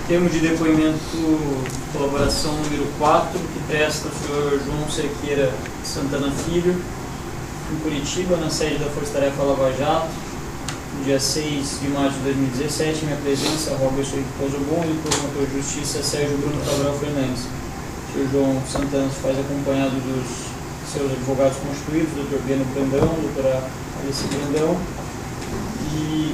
Termo de depoimento, colaboração número 4, que presta o senhor João Cerqueira Santana Filho, em Curitiba, na sede da Força Tarefa Lava Jato, no dia 6 de março de 2017, minha presença, Roberto Pozobon e o promotor de justiça Sérgio Bruno Cabral Fernandes. O senhor João Santana se faz acompanhado dos seus advogados constituídos, Dr. Beno Brandão, doutora Alice Brandão, e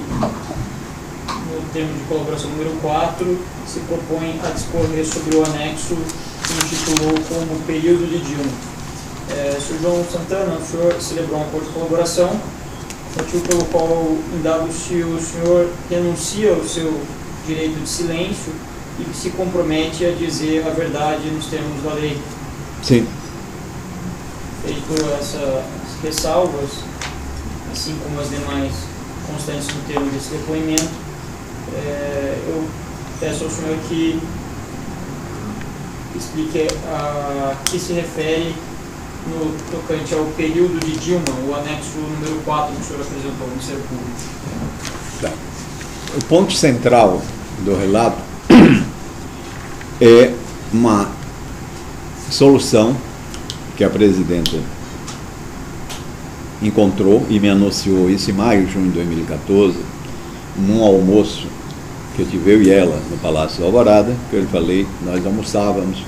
no termo de colaboração número 4, se propõe a discorrer sobre o anexo que intitulou como período de Dilma. Sr. João Santana, o senhor celebrou um acordo de colaboração, motivo pelo qual indago se o senhor renuncia ao seu direito de silêncio e se compromete a dizer a verdade nos termos da lei. Sim. Feito essas ressalvas, assim como as demais constantes no termo desse depoimento, eu peço ao senhor que explique a que se refere no tocante ao período de Dilma, o anexo número 4 que o senhor apresentou no Ministério Público. Tá. O ponto central do relato é uma solução que a presidenta encontrou e me anunciou isso em maio, junho de 2014, num almoço que eu tive eu e ela no Palácio da Alvorada, que eu lhe falei, nós almoçávamos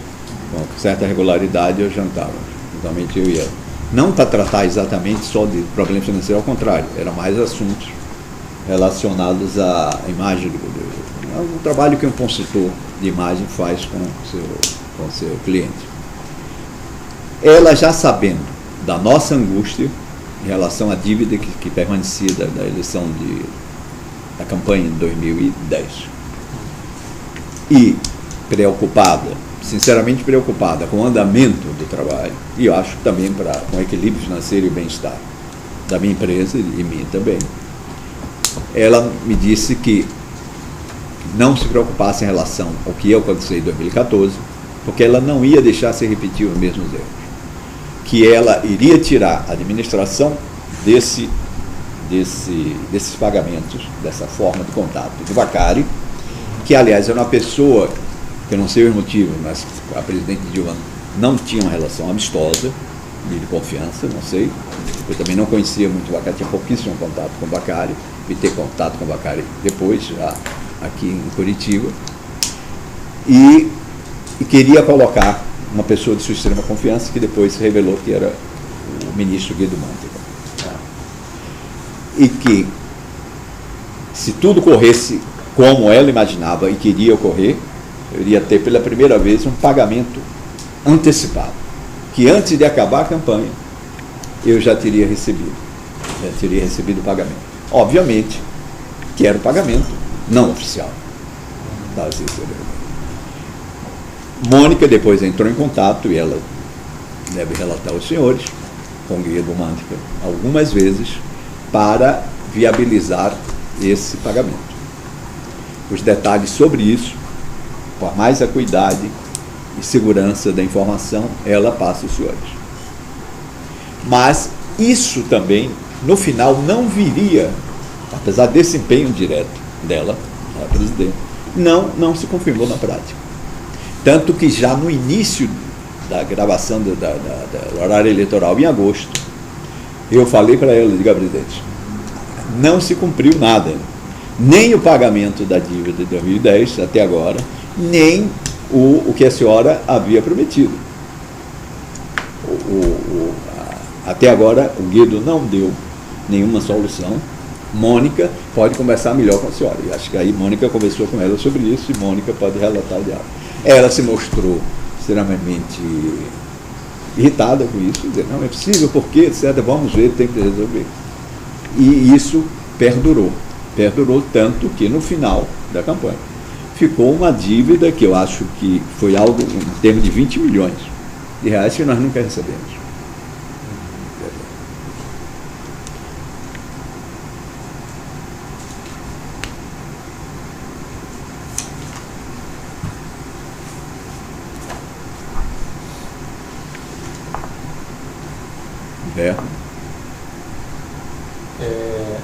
com certa regularidade, eu jantávamos, justamente eu e ela. Não para tratar exatamente só de problema financeiro, ao contrário, eram mais assuntos relacionados à imagem o trabalho que um consultor de imagem faz com o seu cliente. Ela já sabendo da nossa angústia em relação à dívida que permanecia da eleição da campanha de 2010 e preocupada, sinceramente preocupada com o andamento do trabalho e eu acho também com o equilíbrio financeiro e o bem-estar da minha empresa e mim também, ela me disse que não se preocupasse em relação ao que ia acontecer em 2014, porque ela não ia deixar se repetir os mesmos erros, que ela iria tirar a administração desses pagamentos, dessa forma de contato do Vacari, que aliás era uma pessoa, que eu não sei os motivos, mas a presidente Dilma não tinha uma relação amistosa, de confiança, não sei, eu também não conhecia muito o Vacari, tinha pouquíssimo contato com o Vacari, e ter contato com o Vacari depois, já aqui em Curitiba, e queria colocar uma pessoa de sua extrema confiança, que depois se revelou que era o ministro Guido Mantega. E que, se tudo corresse como ela imaginava e queria ocorrer, eu iria ter pela primeira vez um pagamento antecipado, que antes de acabar a campanha, eu já teria recebido o pagamento. Obviamente, que era o pagamento não oficial. Mônica depois entrou em contato, e ela deve relatar aos senhores, com o Guido Mantega, algumas vezes, para viabilizar esse pagamento. Os detalhes sobre isso, com mais acuidade e segurança da informação, ela passa aos senhores. Mas isso também, no final, não viria, apesar desse empenho direto dela, a presidente, não se confirmou na prática. Tanto que já no início da gravação do horário eleitoral, em agosto, eu falei para ela, diga, presidente, não se cumpriu nada, nem o pagamento da dívida de 2010 até agora, nem o que a senhora havia prometido. Até agora, o Guido não deu nenhuma solução. Mônica pode conversar melhor com a senhora. E acho que aí Mônica conversou com ela sobre isso e Mônica pode relatar dela. Ela se mostrou extremamente irritada com isso, dizendo, não é possível, porque, etc., vamos ver, tem que resolver. E isso perdurou tanto que no final da campanha ficou uma dívida que eu acho que foi algo em termos de 20 milhões de reais que nós nunca recebemos.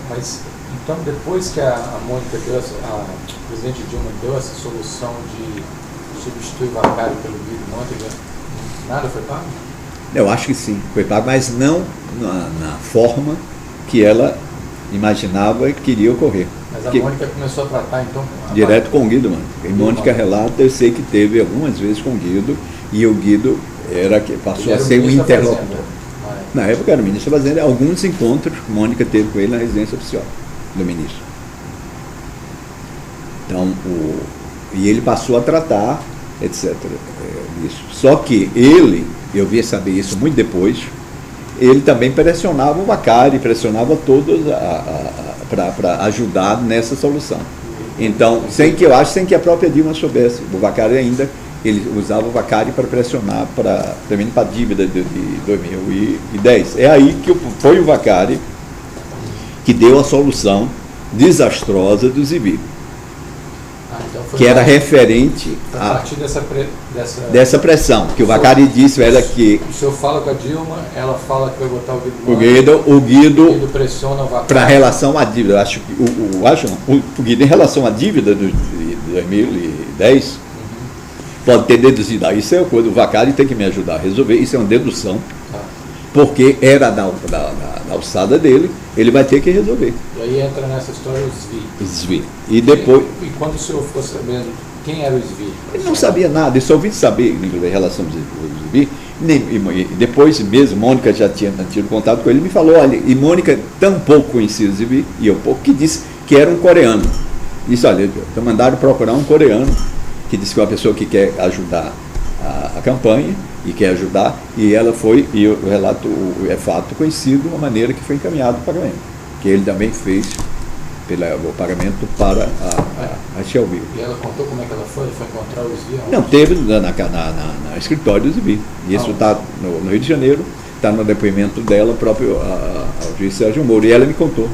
Mas, então, depois que a Mônica deu, a presidente Dilma deu essa solução de substituir o Vacari pelo Guido Mantega, nada foi pago? Eu acho que sim, foi pago, mas não na forma que ela imaginava que iria ocorrer. Mas a Mônica começou a tratar, então... Direto com o Guido, mano. E Mônica relata, eu sei que teve algumas vezes com o Guido, e o Guido passou a ser um interlocutor. Na época era o ministro da Fazenda, alguns encontros que Mônica teve com ele na residência oficial do ministro. Então, e ele passou a tratar, etc. Isso. Só que ele, eu vi saber isso muito depois, ele também pressionava o Vacari, pressionava todos para ajudar nessa solução. Então, sem que a própria Dilma soubesse, o Vacari ainda, ele usava o Vacari para pressionar também para a dívida de 2010. É aí que foi o Vacari que deu a solução desastrosa do Zibi, que era referente a partir dessa pressão, que o Vacari disse que... O senhor fala com a Dilma, ela fala que vai botar o Guido pressiona o Vacari. Para relação à dívida, eu acho que o Guido, em relação à dívida de 2010, pode ter deduzido. Isso é uma coisa, o Vacari tem que me ajudar a resolver, isso é uma dedução, porque era da alçada dele, ele vai ter que resolver. E aí entra nessa história o SVI. E depois... E quando o senhor ficou sabendo quem era o SVI? Ele não sabia nada, ele só ouviu saber em relação ao SVI. E depois mesmo, Mônica já tinha tido contato com ele, me falou, olha, e Mônica tão pouco conhecia o SVI, e eu pouco, que disse que era um coreano. Disse, olha, então mandaram procurar um coreano, que disse que é uma pessoa que quer ajudar a campanha, e quer ajudar, e ela foi, e o relato é fato conhecido, a maneira que foi encaminhado o pagamento, que ele também fez o pagamento para a Shelby. E ela contou como é que ela foi? Ele foi encontrar o SVI? Não, teve na escritório do SVI. Isso está no Rio de Janeiro, está no depoimento dela próprio ao juiz Sérgio Moro, e ela me contou.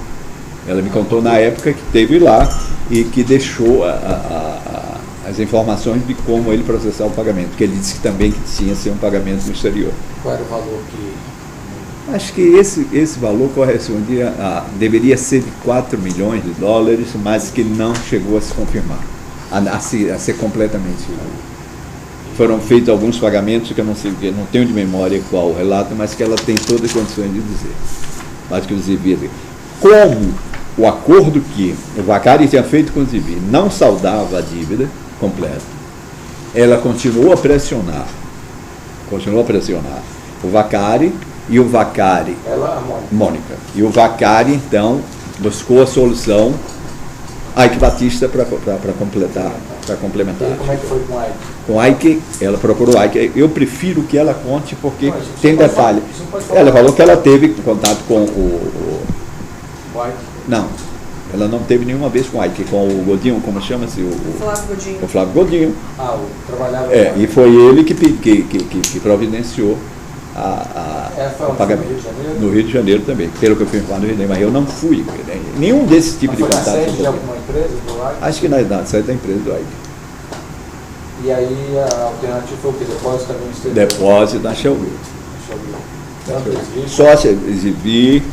Ela me contou na época que esteve lá e que deixou as informações de como ele processar o pagamento, porque ele disse que também que tinha ser um pagamento no exterior. Qual era o valor que... Acho que esse valor correspondia deveria ser de 4 milhões de dólares, mas que não chegou a se confirmar, a ser completamente. Foram feitos alguns pagamentos que eu não tenho de memória qual o relato, mas que ela tem todas as condições de dizer. Mas que o Zibi, como o acordo que o Vacari tinha feito com o Zibi não saudava a dívida completa, ela continuou a pressionar o Vacari, e o Vacari, Mônica, e o Vacari então buscou a solução Ike Batista para complementar. E como é que foi com o Ike? Com o Ike, ela procurou o Ike. Eu prefiro que ela conte, porque tem detalhe. Ela falou que ela teve contato com o Ike? Não, ela não teve nenhuma vez com o Ike, com o Godinho, como chama-se? O Flávio Godinho. O Flávio Godinho. Trabalhava e foi ele que providenciou o pagamento. No Rio de Janeiro também, pelo que eu fui falar no Rio de Janeiro, mas eu não fui. Nenhum desse tipo de contato. Foi na sede de alguma empresa do Ike? Acho que na sede da empresa do Ike. E aí a alternativa foi o que? Depósito também no exterior? Depósito na Shelby. Só exibir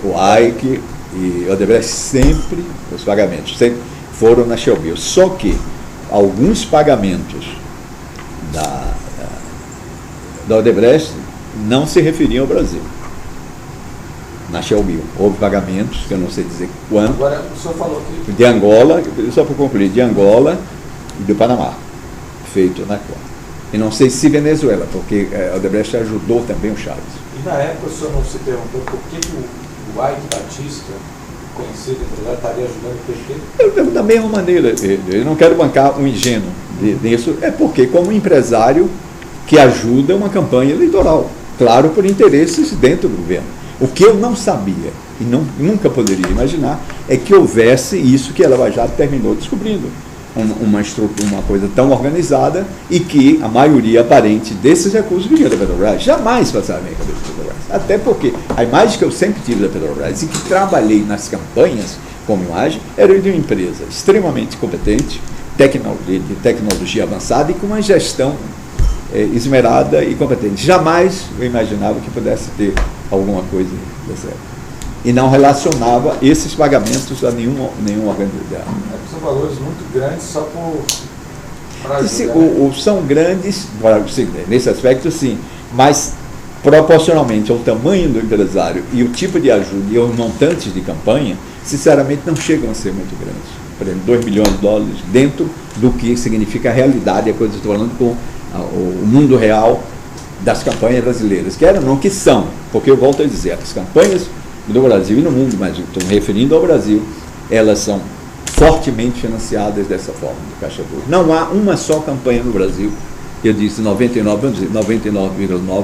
o Ike e o Odebrecht sempre, os pagamentos sempre foram na Shelby. Só que alguns pagamentos da Odebrecht não se referiam ao Brasil. Na Shelby houve pagamentos, que eu não sei dizer quando. Agora, o senhor falou que... De Angola, só para concluir, de Angola e do Panamá, feito na conta. E não sei se Venezuela, porque a Odebrecht ajudou também o Chaves. E na época o senhor não se perguntou por que o Ike Batista, conhecido empresário, estaria ajudando o PT? Da mesma maneira, eu não quero bancar um ingênuo nisso, é porque como empresário que ajuda uma campanha eleitoral, claro, por interesses dentro do governo. O que eu não sabia e nunca poderia imaginar é que houvesse isso que a Lava Jato terminou descobrindo. Uma coisa tão organizada e que a maioria aparente desses recursos vinha da Petrobras. Jamais passaram na minha cabeça da Petrobras. Até porque a imagem que eu sempre tive da Petrobras e que trabalhei nas campanhas como imagem era de uma empresa extremamente competente, de tecnologia avançada e com uma gestão esmerada e competente. Jamais eu imaginava que pudesse ter alguma coisa dessa época. e não relacionava esses pagamentos a nenhuma organização. São valores muito grandes só para ajudar. São grandes, sim, nesse aspecto sim, mas proporcionalmente ao tamanho do empresário e o tipo de ajuda e os montantes de campanha, sinceramente não chegam a ser muito grandes. Por exemplo, 2 milhões de dólares dentro do que significa a realidade, a coisa que estou falando com o mundo real das campanhas brasileiras, que eram, não que são, porque eu volto a dizer, as campanhas do Brasil e no mundo, mas estou me referindo ao Brasil, elas são fortemente financiadas dessa forma, do Caixa 2. Não há uma só campanha no Brasil, eu disse 99,9%,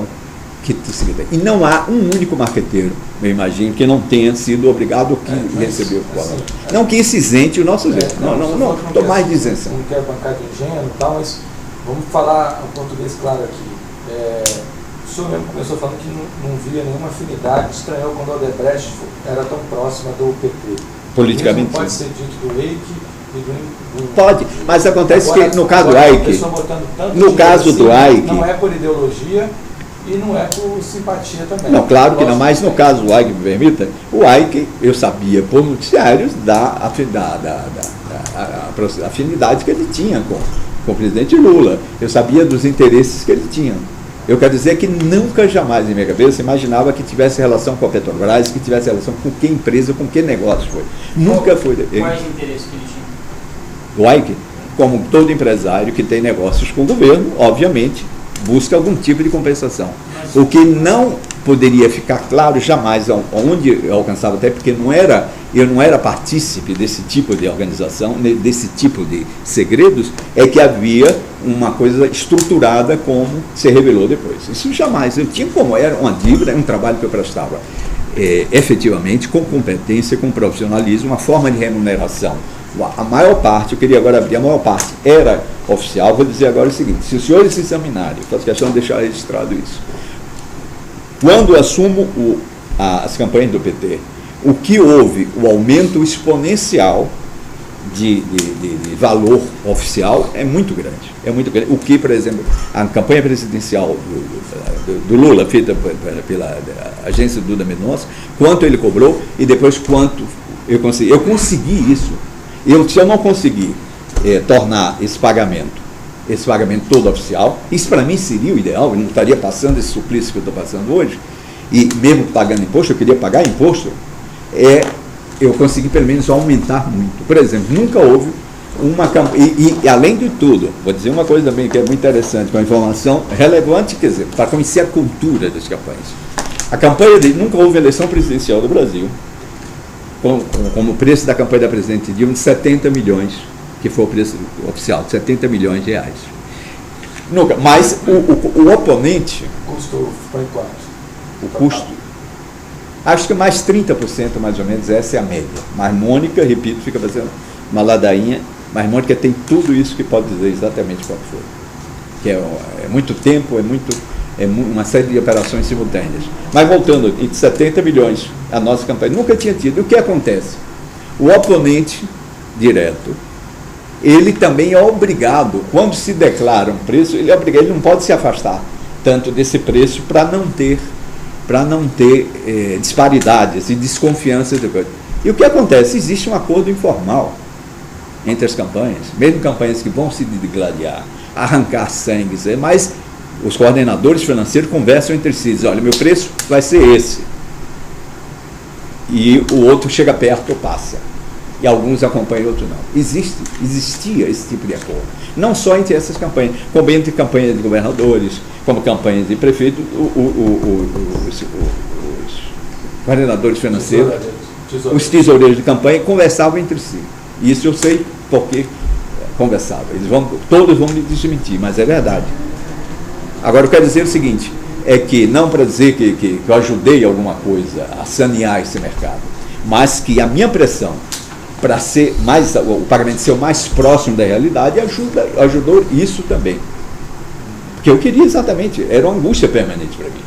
que se tem. E não há um único marqueteiro, eu imagino, que não tenha sido obrigado que recebeu o quadro. Não que isso isente o nosso jeito. Não estou mais de isenção. Não quero bancar de engenho e tal, mas vamos falar o português claro aqui. O senhor mesmo começou falando que não via nenhuma afinidade, estranhou quando a Odebrecht era tão próxima do PT. Politicamente. Isso não pode ser dito do EIC e do... Pode, mas acontece agora, que no caso do AIC, no caso do AIC, não é por ideologia e não é por simpatia também. Não, claro que não, mas no caso do AIC, me permita, o AIC, eu sabia por noticiários da afinidade que ele tinha com o presidente Lula. Eu sabia dos interesses que ele tinha. Eu quero dizer que nunca, jamais, em minha cabeça, imaginava que tivesse relação com a Petrobras, que tivesse relação com que empresa, com que negócio foi. Nunca foi. Quais interesses que ele tinha? O AIC, como todo empresário que tem negócios com o governo, obviamente, busca algum tipo de compensação. O que não poderia ficar claro jamais onde eu alcançava, até porque eu não era partícipe desse tipo de organização, desse tipo de segredos, é que havia uma coisa estruturada como se revelou depois. Isso jamais. Eu tinha como, era uma dívida, um trabalho que eu prestava efetivamente, com competência, com profissionalismo, uma forma de remuneração. A maior parte, eu queria agora abrir, a maior parte era oficial. Vou dizer agora o seguinte: se os senhores se examinarem, faço questão de deixar registrado isso. Quando assumo as campanhas do PT, o que houve, o aumento exponencial de valor oficial é muito grande. É muito grande. O que, por exemplo, a campanha presidencial do Lula, feita pela agência Duda Mendonça, quanto ele cobrou e depois quanto eu consegui. Eu consegui isso. Se eu não conseguir tornar esse pagamento todo oficial, isso para mim seria o ideal, eu não estaria passando esse suplício que eu estou passando hoje, e mesmo pagando imposto, eu queria pagar imposto, eu consegui pelo menos aumentar muito. Por exemplo, nunca houve uma campanha, e além de tudo, vou dizer uma coisa também que é muito interessante, uma informação relevante, quer dizer, para conhecer a cultura das campanhas. A campanha nunca houve eleição presidencial do Brasil, como o preço da campanha da presidente Dilma, de 70 milhões, que foi o preço oficial, de 70 milhões de reais. Nunca, mas o oponente... O custo foi quanto? O custo, acho que mais 30% mais ou menos, essa é a média. Mas Mônica, repito, fica fazendo uma ladainha, mas Mônica tem tudo isso que pode dizer exatamente quanto foi. Que é muito tempo, uma série de operações simultâneas. Mas voltando, de 70 milhões, a nossa campanha nunca tinha tido. E o que acontece? O oponente direto, ele também é obrigado, quando se declara um preço, ele não pode se afastar tanto desse preço para não ter disparidades e desconfianças. E o que acontece? Existe um acordo informal entre as campanhas, mesmo campanhas que vão se digladiar, arrancar sangue, mas os coordenadores financeiros conversam entre si, dizem: olha, meu preço vai ser esse. E o outro chega perto ou passa. E alguns acompanham, outros não. Existia esse tipo de acordo. Não só entre essas campanhas, como entre campanhas de governadores, como campanhas de prefeitos, os coordenadores financeiros, os tesoureiros de campanha conversavam entre si. Isso eu sei porque conversavam. Todos vão me desmentir, mas é verdade. Agora eu quero dizer o seguinte, é que não para dizer que eu ajudei alguma coisa a sanear esse mercado, mas que a minha pressão para ser o pagamento ser o mais próximo da realidade ajudou isso também. Porque eu queria exatamente, era uma angústia permanente para mim.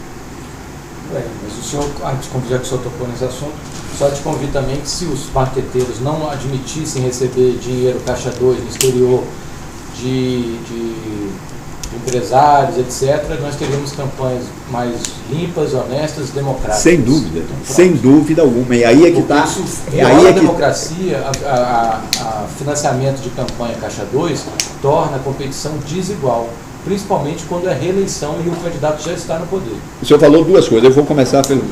Mas o senhor, já que o senhor tocou nesse assunto, só te convido também que, se os marqueteiros não admitissem receber dinheiro Caixa 2 no exterior de empresários, etc., nós teríamos campanhas mais limpas, honestas, democráticas. Sem dúvida alguma. E aí é que está. A democracia, a financiamento de campanha Caixa 2 torna a competição desigual, principalmente quando é reeleição e o candidato já está no poder. O senhor falou duas coisas, eu vou começar pelo.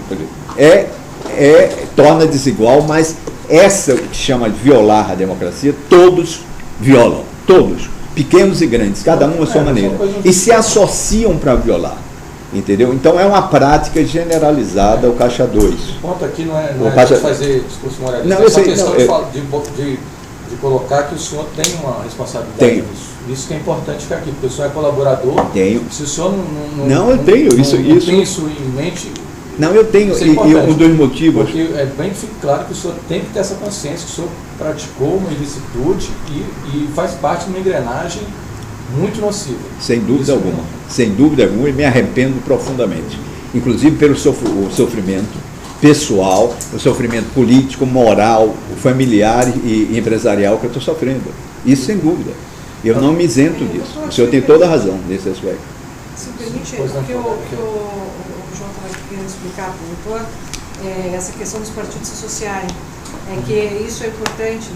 Torna desigual, mas essa que chama de violar a democracia, todos violam, todos. Pequenos e grandes, cada um à sua maneira, e se associam para violar, entendeu? Então é uma prática generalizada o Caixa 2. O ponto aqui não é fazer discurso moralista, é só questão de colocar que o senhor tem uma responsabilidade nisso. Isso que é importante ficar aqui, porque o senhor é colaborador. Tenho. Se o senhor eu tenho. Não tem isso em mente. Não, eu tenho, e um dos motivos. Porque é bem claro que o senhor tem que ter essa consciência que o senhor praticou uma ilicitude e faz parte de uma engrenagem muito nociva. Sem dúvida alguma. Sem dúvida alguma, e me arrependo profundamente. Inclusive pelo sofrimento pessoal, o sofrimento político, moral, familiar e empresarial que eu estou sofrendo. Isso sem dúvida. Eu não me isento disso. O senhor tem toda a razão nesse aspecto. Se permite, o que o João estava querendo explicar para o doutor, essa questão dos partidos se associarem, que isso é importante,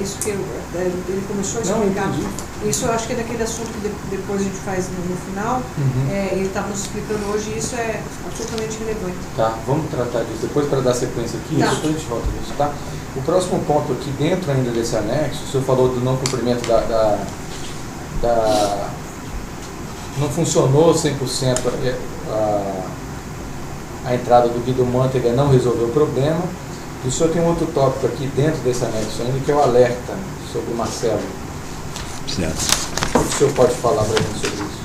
isso que ele começou a explicar. Isso eu acho que é daquele assunto que depois a gente faz no final, ele estava nos explicando hoje, e isso é absolutamente relevante. Tá, vamos tratar disso depois para dar sequência aqui, depois a gente volta nisso, tá? O próximo ponto aqui, dentro ainda desse anexo, o senhor falou do não cumprimento não funcionou 100% a entrada do Guido Mantega, não resolveu o problema. E o senhor tem um outro tópico aqui dentro desse anexo ainda, que é o alerta sobre o Marcelo. Certo. O que o senhor pode falar para a gente sobre isso?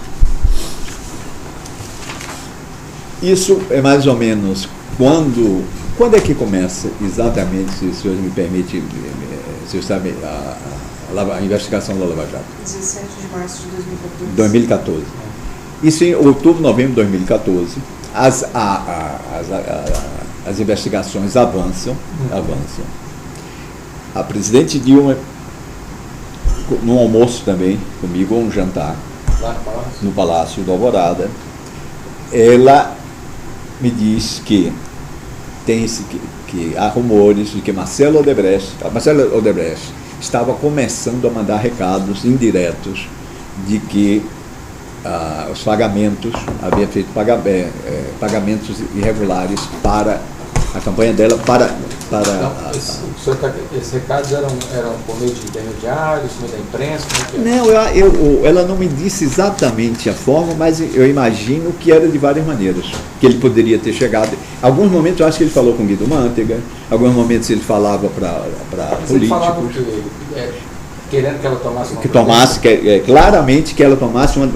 Isso é mais ou menos quando é que começa exatamente, se o senhor me permite, se o senhor sabe, a investigação da Lava Jato? 17 de março de 2014. 2014. Isso em outubro, novembro de 2014. As investigações avançam. A presidente Dilma, num almoço também, comigo, um jantar, no Palácio do Alvorada, ela me diz que há rumores de que Marcelo Odebrecht estava começando a mandar recados indiretos de que os pagamentos, havia feito pagamentos irregulares para a campanha dela, esses recados eram por meio de intermediários, por meio da imprensa? Não, ela não me disse exatamente a forma, mas eu imagino que era de várias maneiras, que ele poderia ter chegado. Em alguns momentos eu acho que ele falou com Guido Mantega, em alguns momentos ele falava para políticos. Ele falava querendo que ela tomasse claramente que ela tomasse uma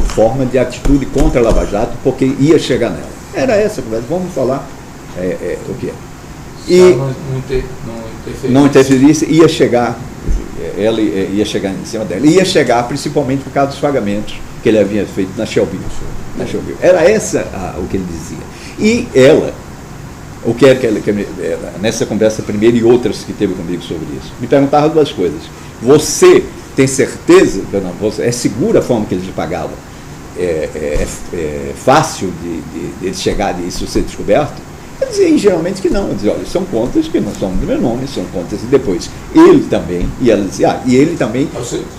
forma de atitude contra a Lava Jato, porque ia chegar nela. Era essa a conversa, vamos falar o que é. E não interferisse, ia chegar, ela ia chegar em cima dela, ia chegar principalmente por causa dos pagamentos que ele havia feito na Shell. Era essa o que ele dizia. E ela, o que era nessa conversa primeira e outras que teve comigo sobre isso, me perguntava duas coisas. Você tem certeza, é segura a forma que eles pagavam? É fácil de ele chegar e isso ser descoberto? Eu dizia geralmente que não. Eu dizia, olha, são contas que não são do meu nome, são contas e depois ele também, e ela dizia, e ele também.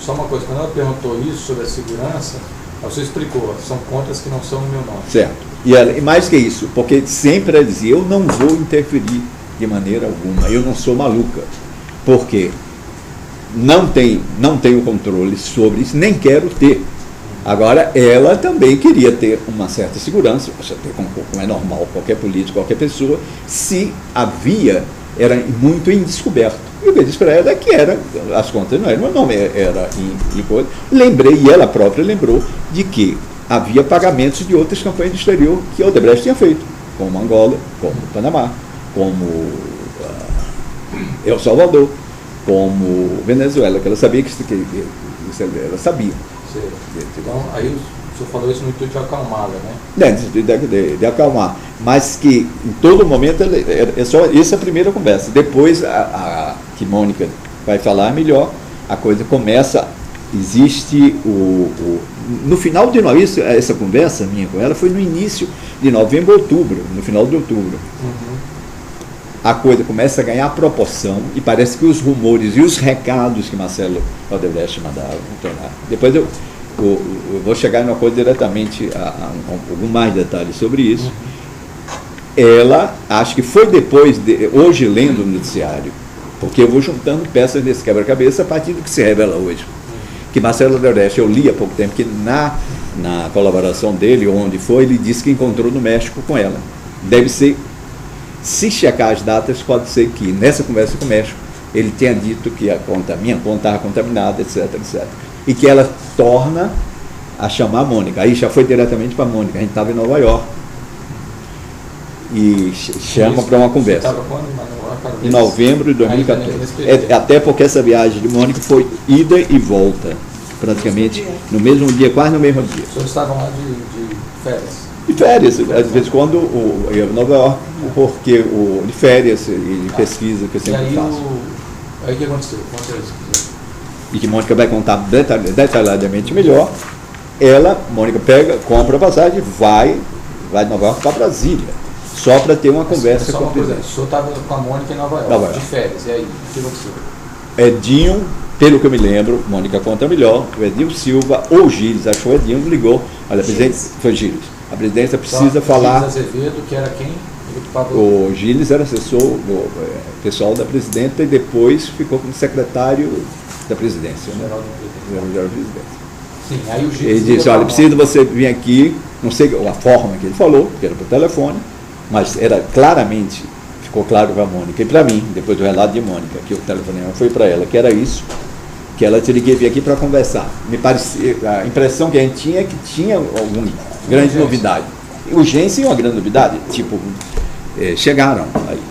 Só uma coisa, quando ela perguntou isso sobre a segurança, você explicou, são contas que não são no meu nome. Certo. E mais que isso, porque sempre ela dizia, eu não vou interferir de maneira alguma, eu não sou maluca, porque não tenho controle sobre isso, nem quero ter. Agora, ela também queria ter uma certa segurança, como é normal, qualquer político, qualquer pessoa, se era muito indescoberto. E eu disse para ela que as contas não eram meu nome, era em coisa. Lembrei, e ela própria lembrou, de que havia pagamentos de outras campanhas do exterior que o Odebrecht tinha feito, como Angola, como Panamá, como El Salvador, como Venezuela, que ela sabia que ela sabia. Então, aí o senhor falou isso no intuito de acalmá-la, né? De acalmar. Mas que em todo momento, essa é a primeira conversa. Depois, que Mônica vai falar melhor, a coisa começa, existe no final de novembro, essa conversa minha com ela foi no início de novembro, outubro, no final de outubro. A coisa começa a ganhar proporção e parece que os rumores e os recados que Marcelo Odebrecht mandava, depois eu vou chegar em uma coisa diretamente a algum mais detalhes sobre isso. Ela, acho que foi depois, hoje lendo o noticiário, porque eu vou juntando peças desse quebra-cabeça a partir do que se revela hoje. Que Marcelo Odebrecht, eu li há pouco tempo, que na colaboração dele, onde foi, ele disse que encontrou no México com ela. Deve ser, se checar as datas, pode ser que nessa conversa com o México, ele tenha dito que minha conta estava contaminada, etc, etc. E que ela torna a chamar a Mônica. Aí já foi diretamente para a Mônica, a gente estava em Nova York. E chama para uma conversa. Em novembro de 2014. Até porque essa viagem de Mônica foi ida e volta, praticamente no mesmo dia, quase no mesmo dia. Os senhores estavam lá de férias? De férias, às vezes quando eu em Nova York, porque de férias e de pesquisa que eu sempre faço. Aí o que aconteceu? E que Mônica vai contar detalhadamente melhor. Mônica compra a passagem, vai de Nova York para Brasília. Só para ter uma conversa com a presidente. O senhor estava com a Mônica em Nova York, de férias, e aí, o que aconteceu? Edinho, pelo que eu me lembro, Mônica conta melhor, o Edinho Silva ou Gilles, achou o Edinho, ligou, olha, a presidente, foi Gilles, a presidência precisa falar... Gilles Azevedo, que era quem? O Gilles era assessor do pessoal da presidenta e depois ficou como secretário da presidência. Geral da presidência. Sim, aí o Gilles... Ele disse, olha, precisa você vir aqui, não sei a forma que ele falou, que era por telefone, mas era claramente, ficou claro para a Mônica e para mim, depois do relato de Mônica, que o telefonema foi para ela, que era isso, que ela teria que vir aqui para conversar. Me parecia, a impressão que a gente tinha é que tinha alguma grande novidade. Urgência e uma grande novidade, tipo, chegaram aí.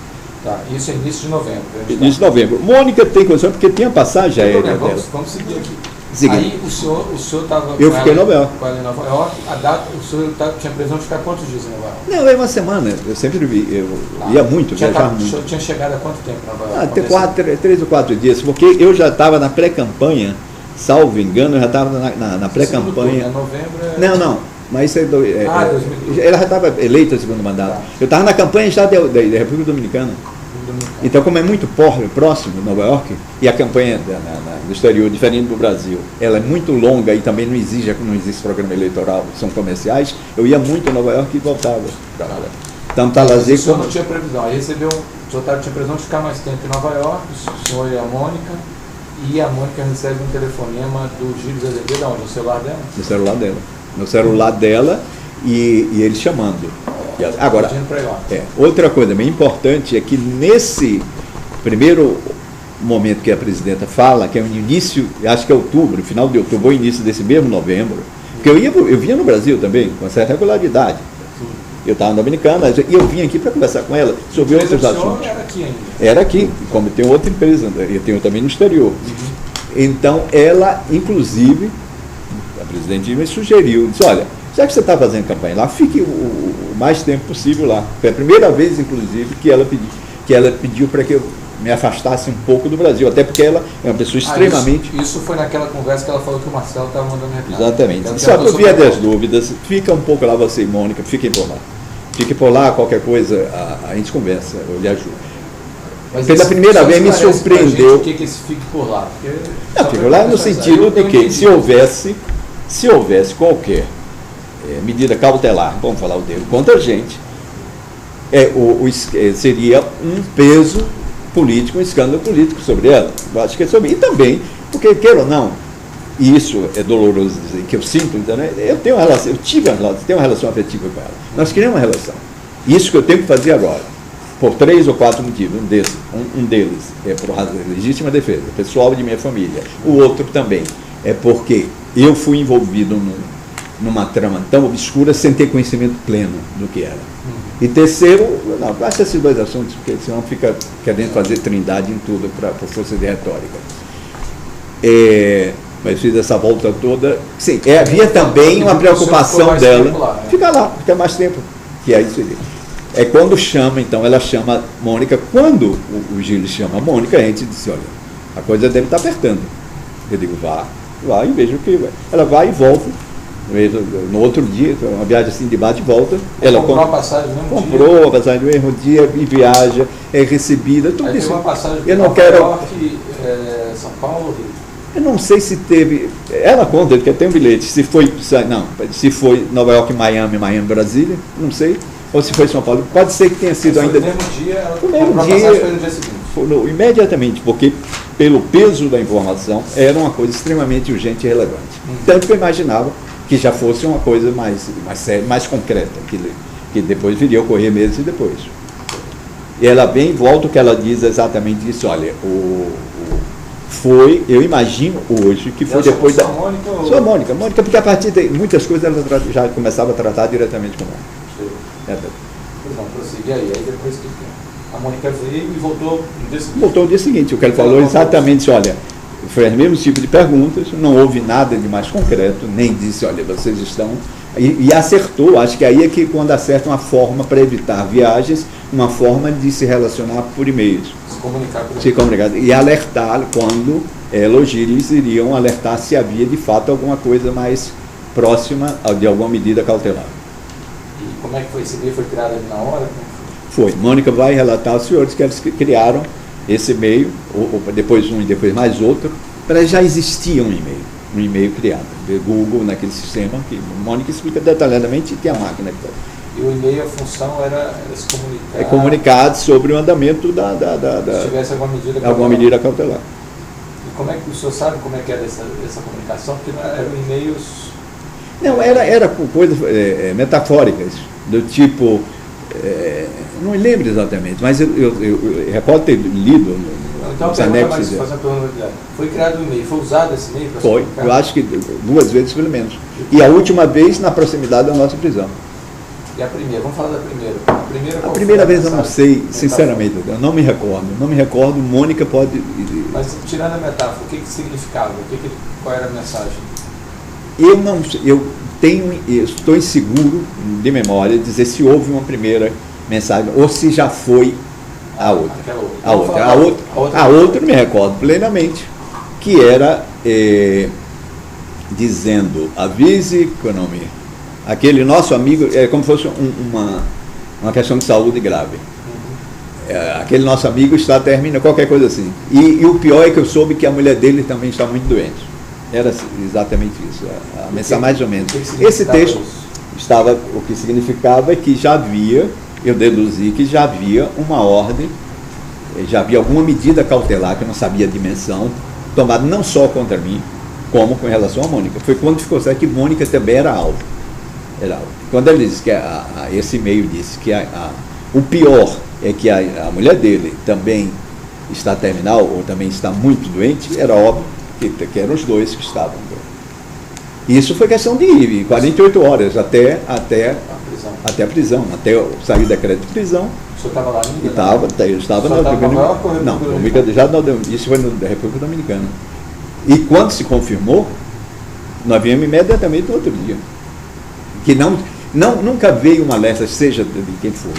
Tá, isso é início de novembro. Início de novembro. Mônica tem condição, porque tinha passagem aérea dela. Vamos seguir aqui. Seguinte. Aí o senhor estava eu fiquei em Nova York. Com ela em Nova York. A data, o senhor tinha previsão de ficar quantos dias em Nova York? Não, é uma semana. Eu sempre ia muito, viajava muito. O senhor tinha chegado há quanto tempo em Nova York? Até 3 ou 4 dias, porque eu já estava na pré-campanha, salvo engano, eu já estava na pré-campanha. Novembro Não, mas isso 2012. Ela já estava eleita segundo mandato. Tá. Eu estava na campanha já da República Dominicana. Então, como é muito próximo de Nova York, e a campanha do exterior, diferente do Brasil, ela é muito longa e também não existe programa eleitoral, são comerciais, eu ia muito a Nova York e voltava para lá. Então, tá lazer. O senhor não tinha previsão, aí recebeu, o senhor tinha previsão de ficar mais tempo em Nova York, o senhor e a Mônica recebe um telefonema do Gilles Azevedo, onde? No celular dela? No celular dela, e ele chamando. Agora, outra coisa bem importante é que nesse primeiro momento que a presidenta fala, que é o início, acho que é outubro, final de outubro, ou início desse mesmo novembro, porque eu vinha no Brasil também, com certa regularidade. Eu estava na Dominicana e eu vim aqui para conversar com ela sobre outros assuntos. Era aqui ainda? Era aqui, como tem outra empresa, eu tenho também no exterior. Então, ela, inclusive, a presidente me sugeriu, disse, olha, já que você está fazendo campanha lá, fique o mais tempo possível lá. Foi a primeira vez, inclusive, que ela pediu para que eu me afastasse um pouco do Brasil, até porque ela é uma pessoa extremamente... Isso foi naquela conversa que ela falou que o Marcelo estava mandando recado. Exatamente. Só que eu via das dúvidas, fica um pouco lá você e Mônica, fiquem por lá. Fiquem por lá, qualquer coisa, a gente conversa, eu lhe ajudo. Mas pela primeira vez me surpreendeu... O que esse fique por lá? Não, fique por lá no sentido de que se houvesse qualquer medida cautelar, vamos falar o termo, contra a gente, seria um peso político, um escândalo político sobre ela. Eu acho que é sobre. E também, porque, queira ou não, e isso é doloroso dizer, que eu sinto, então, eu tenho uma relação, tenho uma relação afetiva com ela. Nós criamos uma relação. Isso que eu tenho que fazer agora, por 3 ou 4 motivos. Um deles é por razão de legítima defesa, pessoal de minha família. O outro também é porque eu fui envolvido numa trama tão obscura sem ter conhecimento pleno do que era. E terceiro, não, basta esses 2 assuntos, porque senão fica querendo fazer trindade em tudo por força de retórica. Mas fiz essa volta toda. Sim, havia também uma preocupação dela. Lá, né? Fica mais tempo. Que é isso. É quando chama, então, ela chama a Mônica. Quando o Gilles chama a Mônica, a gente disse, olha, a coisa deve estar apertando. Eu digo, vá e veja o que vai. Ela vai e volta. No outro dia, uma viagem assim de bate e volta. Ela comprou a passagem no mesmo comprou dia. a passagem no mesmo dia e viaja, é recebida, tudo Aí isso. teve uma passagem Eu não Nova quero. York, São Paulo, Rio. Eu não sei se teve. Ela conta que tem um bilhete. Se foi Nova York, Miami, Brasília, não sei. Ou se foi São Paulo. Pode ser que tenha sido ainda. No mesmo dia, ela no mesmo comprou a dia, passagem foi no dia seguinte. Imediatamente, porque pelo peso da informação era uma coisa extremamente urgente e relevante. Tanto que eu imaginava que já fosse uma coisa mais séria, mais concreta, que depois viria a ocorrer meses depois. E ela vem e volta o que ela diz exatamente isso. Olha, eu imagino hoje que foi depois da. Sua Mônica, porque a partir de muitas coisas ela já começava a tratar diretamente com ela. Pois não, prosseguir aí depois que a Mônica veio e voltou no dia seguinte. Voltou no dia seguinte, o que ele falou exatamente, olha, foi o mesmo tipo de perguntas, não houve nada de mais concreto, nem disse, olha, vocês estão. E acertou, acho que aí é que quando acerta uma forma para evitar viagens, uma forma de se relacionar por e-mails. Se comunicar e alertar quando eles iriam alertar se havia de fato alguma coisa mais próxima de alguma medida cautelar. E como é que foi esse e-mail? Foi criado ali na hora? Foi. Mônica vai relatar aos senhores que eles criaram esse e-mail, depois um e depois mais outro, para já existia um e-mail criado, de Google naquele sistema, que Mônica explica detalhadamente, e tem a máquina que está. E o e-mail, a função era se comunicar. É comunicado sobre o andamento se tivesse alguma medida cautelar. E como é que o senhor sabe como é que era essa comunicação? Porque não eram e-mails. Não, era com coisas metafóricas, do tipo. Não me lembro exatamente, mas eu recordo ter lido. Então, foi criado um e-mail, foi usado esse e-mail para se comunicar? Foi, eu acho que 2 vezes pelo menos. E a última vez na proximidade da nossa prisão. E a primeira? Vamos falar da primeira. A primeira vez eu não sei, sinceramente, eu não me recordo, Mônica pode. Mas tirando a metáfora, o que significava? Qual era a mensagem? Eu estou inseguro de memória de dizer se houve uma primeira mensagem ou se já foi a outra. A outra eu me recordo plenamente, que era dizendo, avise, aquele nosso amigo, como se fosse uma questão de saúde grave. Aquele nosso amigo termina qualquer coisa assim. E o pior é que eu soube que a mulher dele também está muito doente. Era exatamente isso, a mensagem mais ou menos. Esse texto o que significava é que já havia, eu deduzi que já havia uma ordem, já havia alguma medida cautelar, que eu não sabia a dimensão, tomada não só contra mim, como com relação a Mônica. Foi quando ficou certo que Mônica também era alvo. Quando ele disse que esse e-mail disse que o pior é que a mulher dele também está terminal, ou também está muito doente, era óbvio que eram os dois que estavam doentes. Isso foi questão de 48 horas até a prisão, até sair o decreto de prisão. O senhor estava lá ainda? Eu estava na isso foi na República Dominicana. E quando se confirmou, nós viemos imediatamente no outro dia. Que nunca veio uma alerta, seja de quem for,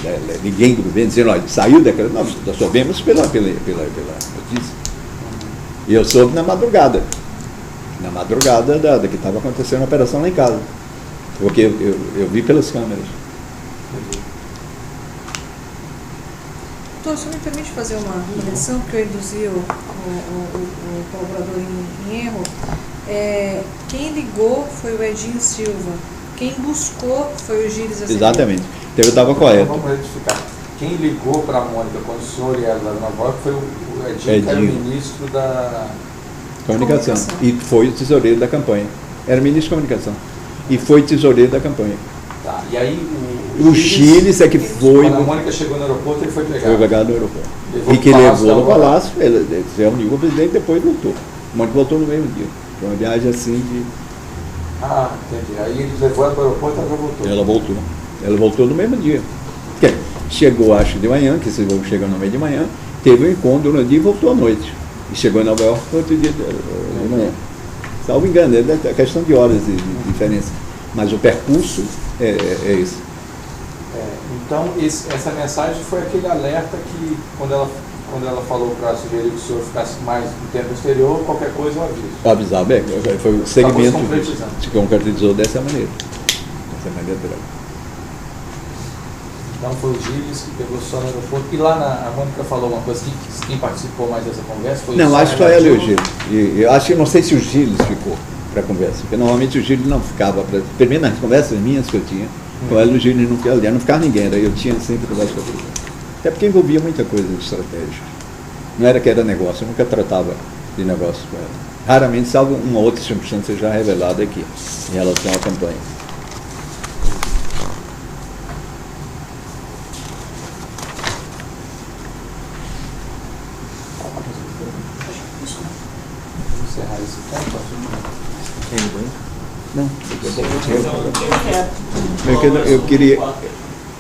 ninguém do governo, dizendo, olha, saiu o decreto. Nós soubemos pela notícia. E eu soube na madrugada da que estava acontecendo a operação lá em casa. Porque eu vi pelas câmeras. Doutor, o senhor me permite fazer uma menção, porque eu induzi o colaborador em erro. Quem ligou foi o Edinho Silva. Quem buscou foi o Gilles Azevedo. Exatamente. Então eu estava correto. Vamos retificar. Quem ligou para a Mônica quando o senhor e ela lá na Nova York foi o Edinho, que era o ministro da Comunicação. E foi o tesoureiro da campanha. Era ministro de Comunicação. E foi tesoureiro da campanha. Tá. E aí o Gilles é que foi. Quando a Mônica chegou no aeroporto, ele foi pegado. Foi pegado no aeroporto. E que levou no palácio, ele se reuniu com o presidente e depois voltou. A Mônica voltou no mesmo dia. Foi uma viagem assim de. Entendi. Aí ele levou ela para o aeroporto e ela voltou. Ela voltou no mesmo dia. Chegou, acho, de manhã, que esse voo chegou no meio de manhã, teve um encontro no dia e voltou à noite. E chegou em Nova York no outro dia de manhã. Salvo engano, é questão de horas de diferença. Mas o percurso é esse. Então, essa mensagem foi aquele alerta que, quando ela quando ela falou para sugerir que o senhor ficasse mais no tempo exterior, qualquer coisa eu aviso. Avisar, bem, foi o segmento se se concretizou dessa maneira. Dessa maneira. Então foi o Gilles que pegou só no aeroporto. E lá a Mônica falou uma coisa, quem participou mais dessa conversa foi Não, o acho que foi ela e o Gilles. E eu acho que não sei se o Gilles ficou para a conversa, porque normalmente o Gilles não ficava, pelo menos nas conversas minhas que eu tinha, com ela e o Gilles não ficava ninguém, eu tinha sempre conversa com a pessoa. Até porque envolvia muita coisa de estratégia. Não era que era negócio, eu nunca tratava de negócio com ela. Raramente, salvo uma outra circunstância já revelada aqui, em relação à campanha. encerrar esse ponto. Não, Eu eu queria